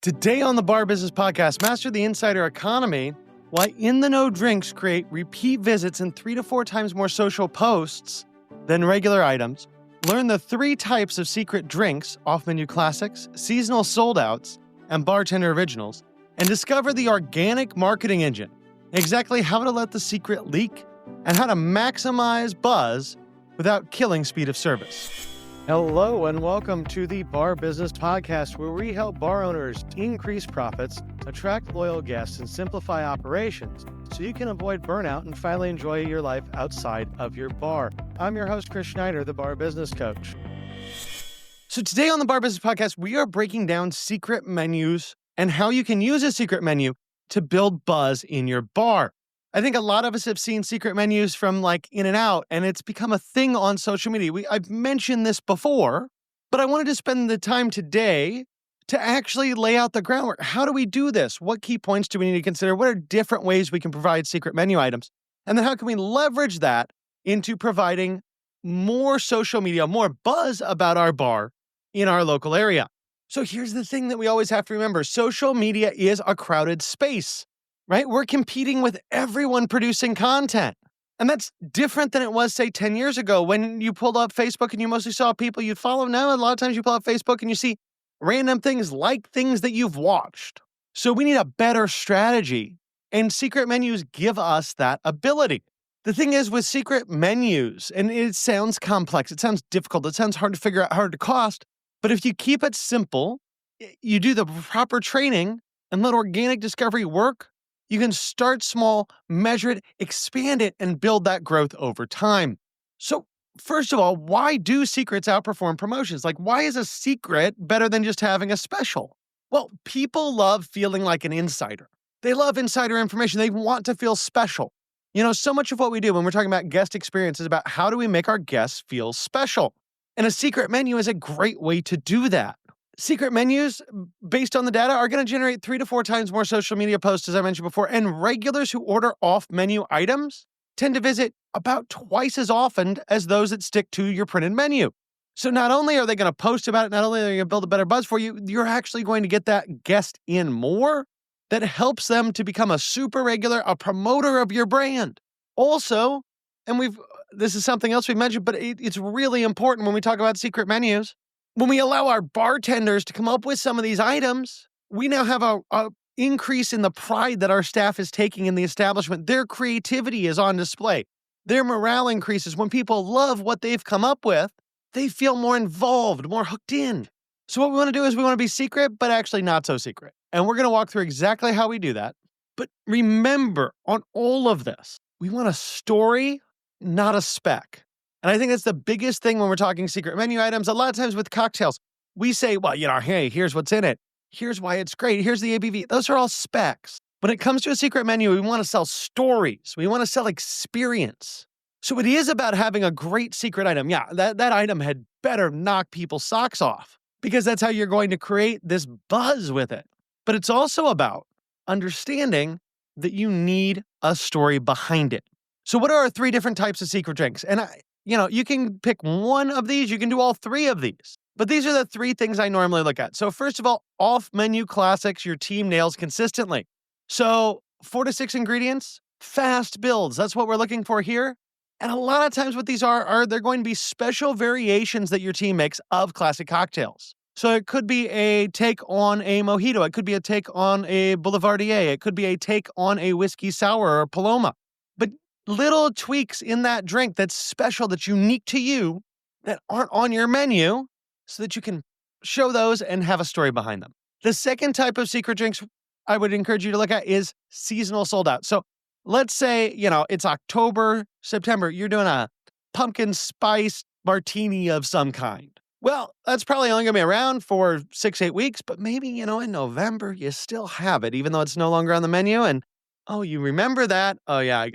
Today on the Bar Business Podcast, master the insider economy, why in-the-know drinks create repeat visits and 3 to 4 times more social posts than regular items. Learn the 3 types of secret drinks, off-menu classics, seasonal sold-outs, and bartender originals, and discover the organic marketing engine, exactly how to let the secret leak, and how to maximize buzz without killing speed of service. Hello and welcome to the Bar Business Podcast, where we help bar owners increase profits, attract loyal guests, and simplify operations so you can avoid burnout and finally enjoy your life outside of your bar. I'm your host, Chris Schneider, the Bar Business Coach. So today on the Bar Business Podcast, we are breaking down secret menus and how you can use a secret menu to build buzz in your bar. I think a lot of us have seen secret menus from like In-N-Out, and it's become a thing on social media. I've mentioned this before, but I wanted to spend the time today to actually lay out the groundwork. How do we do this? What key points do we need to consider? What are different ways we can provide secret menu items? And then how can we leverage that into providing more social media, more buzz about our bar in our local area? So here's the thing that we always have to remember. Social media is a crowded space. Right? We're competing with everyone producing content. And that's different than it was, say, 10 years ago when you pulled up Facebook and you mostly saw people you'd follow. Now, a lot of times you pull up Facebook and you see random things like things that you've watched. So we need a better strategy, and secret menus give us that ability. The thing is with secret menus, and it sounds complex, it sounds difficult, it sounds hard to figure out, hard to cost, but if you keep it simple, you do the proper training and let organic discovery work, you can start small, measure it, expand it, and build that growth over time. So first of all, why do secrets outperform promotions? Like, why is a secret better than just having a special? Well, people love feeling like an insider. They love insider information. They want to feel special. You know, so much of what we do when we're talking about guest experience is about how do we make our guests feel special? And a secret menu is a great way to do that. Secret menus, based on the data, are going to generate 3 to 4 times more social media posts, as I mentioned before, and regulars who order off-menu items tend to visit about twice as often as those that stick to your printed menu. So not only are they going to post about it, not only are they going to build a better buzz for you, you're actually going to get that guest in more that helps them to become a super regular, a promoter of your brand. Also, and this is something else we mentioned, but it's really important when we talk about secret menus. When we allow our bartenders to come up with some of these items, we now have a increase in the pride that our staff is taking in the establishment. Their creativity is on display. Their morale increases. When people love what they've come up with, they feel more involved, more hooked in. So what we want to do is we want to be secret, but actually not so secret. And we're going to walk through exactly how we do that. But remember, on all of this, we want a story, not a spec. And I think that's the biggest thing when we're talking secret menu items. A lot of times with cocktails, we say, well, hey, here's what's in it. Here's why it's great. Here's the ABV. Those are all specs. When it comes to a secret menu, we want to sell stories. We want to sell experience. So it is about having a great secret item. Yeah, that item had better knock people's socks off because that's how you're going to create this buzz with it. But it's also about understanding that you need a story behind it. So what are our 3 different types of secret drinks? And you can pick one of these. You can do all 3 of these. But these are the 3 things I normally look at. So first of all, off-menu classics your team nails consistently. So 4 to 6 ingredients, fast builds. That's what we're looking for here. And a lot of times what these are they're going to be special variations that your team makes of classic cocktails. So it could be a take on a mojito. It could be a take on a boulevardier. It could be a take on a whiskey sour or Paloma. But little tweaks in that drink that's special, that's unique to you, that aren't on your menu, so that you can show those and have a story behind them. The second type of secret drinks I would encourage you to look at is seasonal sold out. So let's say, it's October, September, you're doing a pumpkin spice martini of some kind. Well, that's probably only going to be around for 6-8 weeks, but maybe, in November, you still have it, even though it's no longer on the menu. And oh, you remember that? Oh, yeah,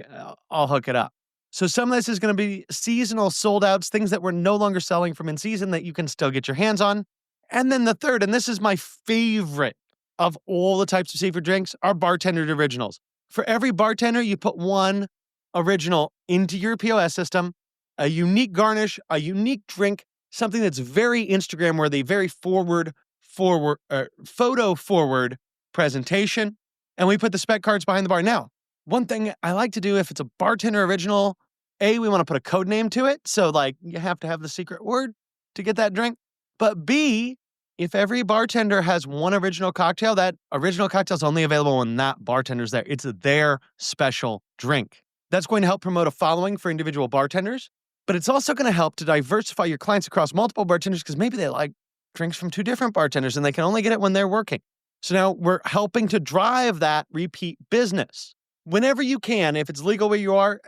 I'll hook it up. So some of this is going to be seasonal sold outs, things that we're no longer selling from in season that you can still get your hands on. And then the third, and this is my favorite of all the types of secret drinks, are bartender originals. For every bartender, you put one original into your POS system, a unique garnish, a unique drink, something that's very Instagram worthy, very forward photo forward presentation, and we put the spec cards behind the bar. Now, one thing I like to do if it's a bartender original, A, we want to put a code name to it. So like you have to have the secret word to get that drink. But B, if every bartender has one original cocktail, that original cocktail is only available when that bartender's there. It's their special drink. That's going to help promote a following for individual bartenders, but it's also going to help to diversify your clients across multiple bartenders because maybe they like drinks from two different bartenders and they can only get it when they're working. So now we're helping to drive that repeat business. Whenever you can, if it's legal where you are,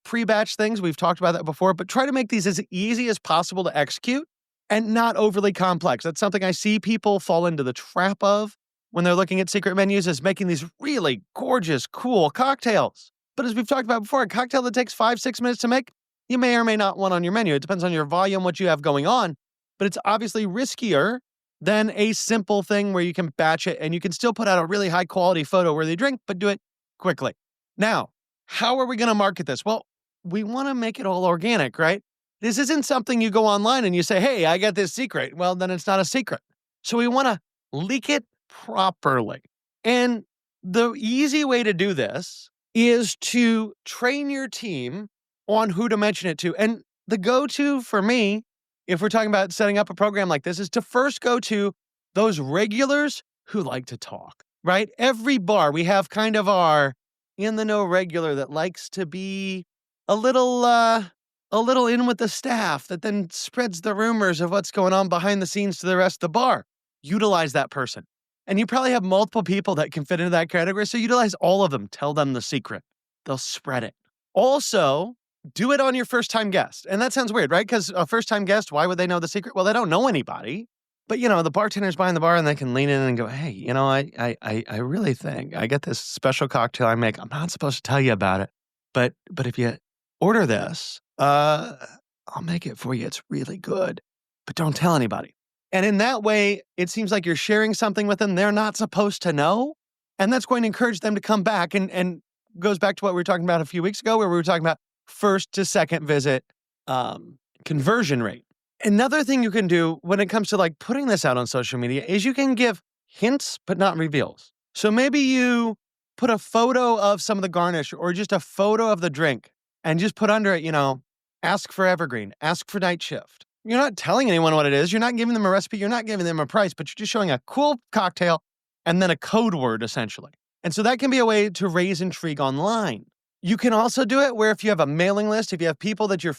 pre-batch things, we've talked about that before, but try to make these as easy as possible to execute and not overly complex. That's something I see people fall into the trap of when they're looking at secret menus, is making these really gorgeous, cool cocktails. But as we've talked about before, a cocktail that takes 5-6 minutes to make, you may or may not want on your menu. It depends on your volume, what you have going on, but it's obviously riskier than a simple thing where you can batch it and you can still put out a really high quality photo worthy drink, but do it quickly. Now, how are we going to market this? Well, we want to make it all organic, right? This isn't something you go online and you say, hey, I got this secret. Well, then it's not a secret. So we want to leak it properly. And the easy way to do this is to train your team on who to mention it to. And the go-to for me, if we're talking about setting up a program like this, is to first go to those regulars who like to talk, right? Every bar, we have kind of our in-the-know regular that likes to be a little in with the staff that then spreads the rumors of what's going on behind the scenes to the rest of the bar. Utilize that person. And you probably have multiple people that can fit into that category, so utilize all of them. Tell them the secret. They'll spread it. Also, do it on your first-time guest. And that sounds weird, right? Because a first-time guest, why would they know the secret? Well, they don't know anybody. But, the bartender's behind the bar and they can lean in and go, hey, I really think I get this special cocktail I make. I'm not supposed to tell you about it. But if you order this, I'll make it for you. It's really good. But don't tell anybody. And in that way, it seems like you're sharing something with them they're not supposed to know. And that's going to encourage them to come back and goes back to what we were talking about a few weeks ago, where we were talking about first to second visit conversion rate. Another thing you can do when it comes to like putting this out on social media is you can give hints, but not reveals. So maybe you put a photo of some of the garnish or just a photo of the drink and just put under it, ask for evergreen, ask for night shift. You're not telling anyone what it is. You're not giving them a recipe. You're not giving them a price, but you're just showing a cool cocktail and then a code word essentially. And so that can be a way to raise intrigue online. You can also do it where if you have a mailing list, if you have people that you're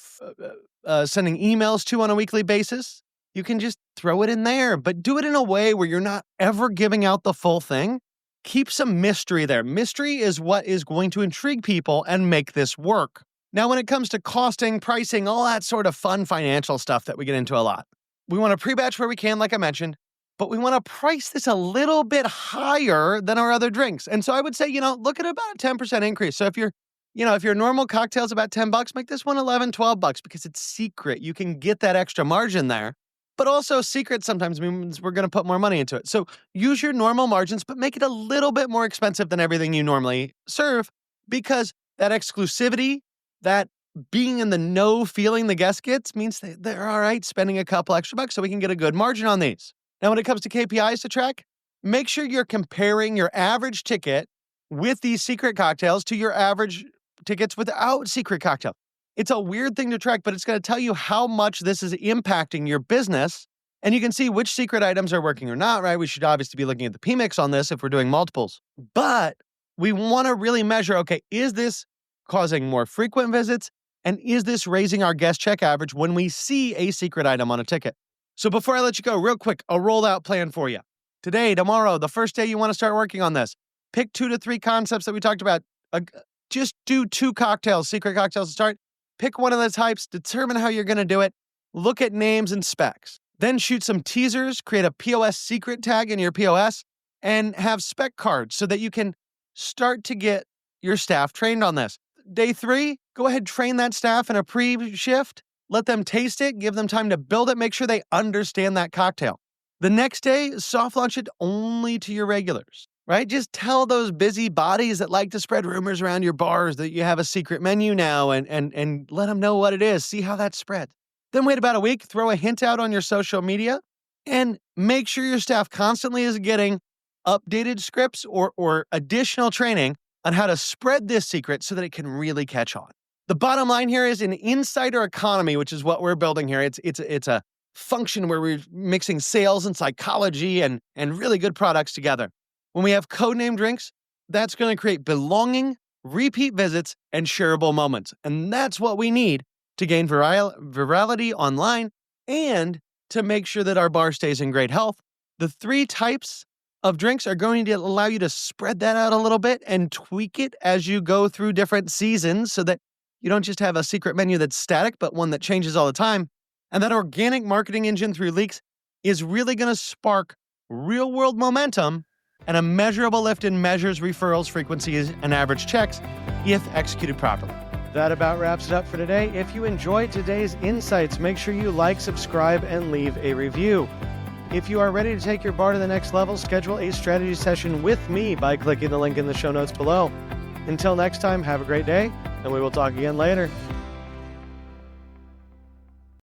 sending emails to on a weekly basis, you can just throw it in there, but do it in a way where you're not ever giving out the full thing. Keep some mystery there. Mystery is what is going to intrigue people and make this work. Now, when it comes to costing, pricing, all that sort of fun financial stuff that we get into a lot, we want to pre-batch where we can, like I mentioned, but we want to price this a little bit higher than our other drinks. And so I would say, look at about a 10% increase. So if your normal cocktail is about $10, make this one $11, $12 because it's secret. You can get that extra margin there. But also secret sometimes means we're going to put more money into it. So use your normal margins, but make it a little bit more expensive than everything you normally serve because that exclusivity, that being in the know feeling the guest gets means they're all right spending a couple extra bucks so we can get a good margin on these. Now, when it comes to KPIs to track, make sure you're comparing your average ticket with these secret cocktails to your average tickets without secret cocktail. It's a weird thing to track, but it's going to tell you how much this is impacting your business. And you can see which secret items are working or not, right? We should obviously be looking at the PMix on this if we're doing multiples. But we want to really measure, okay, is this causing more frequent visits? And is this raising our guest check average when we see a secret item on a ticket? So before I let you go, real quick, a rollout plan for you. Today, tomorrow, the first day you want to start working on this, pick 2 to 3 concepts that we talked about. Just do 2 cocktails, secret cocktails to start. Pick one of the types, determine how you're going to do it, look at names and specs. Then shoot some teasers, create a POS secret tag in your POS, and have spec cards so that you can start to get your staff trained on this. Day 3, go ahead, train that staff in a pre-shift. Let them taste it, give them time to build it, make sure they understand that cocktail. The next day, soft launch it only to your regulars, right? Just tell those busy bodies that like to spread rumors around your bars that you have a secret menu now and let them know what it is. See how that spreads. Then wait about a week, throw a hint out on your social media, And make sure your staff constantly is getting updated scripts or additional training on how to spread this secret so that it can really catch on. The bottom line here is an insider economy, which is what we're building here. It's a function where we're mixing sales and psychology and really good products together. When we have codename drinks, that's going to create belonging, repeat visits, and shareable moments. And that's what we need to gain virality online and to make sure that our bar stays in great health. The 3 types of drinks are going to allow you to spread that out a little bit and tweak it as you go through different seasons so that you don't just have a secret menu that's static, but one that changes all the time. And that organic marketing engine through leaks is really going to spark real-world momentum and a measurable lift in measures, referrals, frequencies, and average checks if executed properly. That about wraps it up for today. If you enjoyed today's insights, make sure you like, subscribe, and leave a review. If you are ready to take your bar to the next level, schedule a strategy session with me by clicking the link in the show notes below. Until next time, have a great day, and we will talk again later.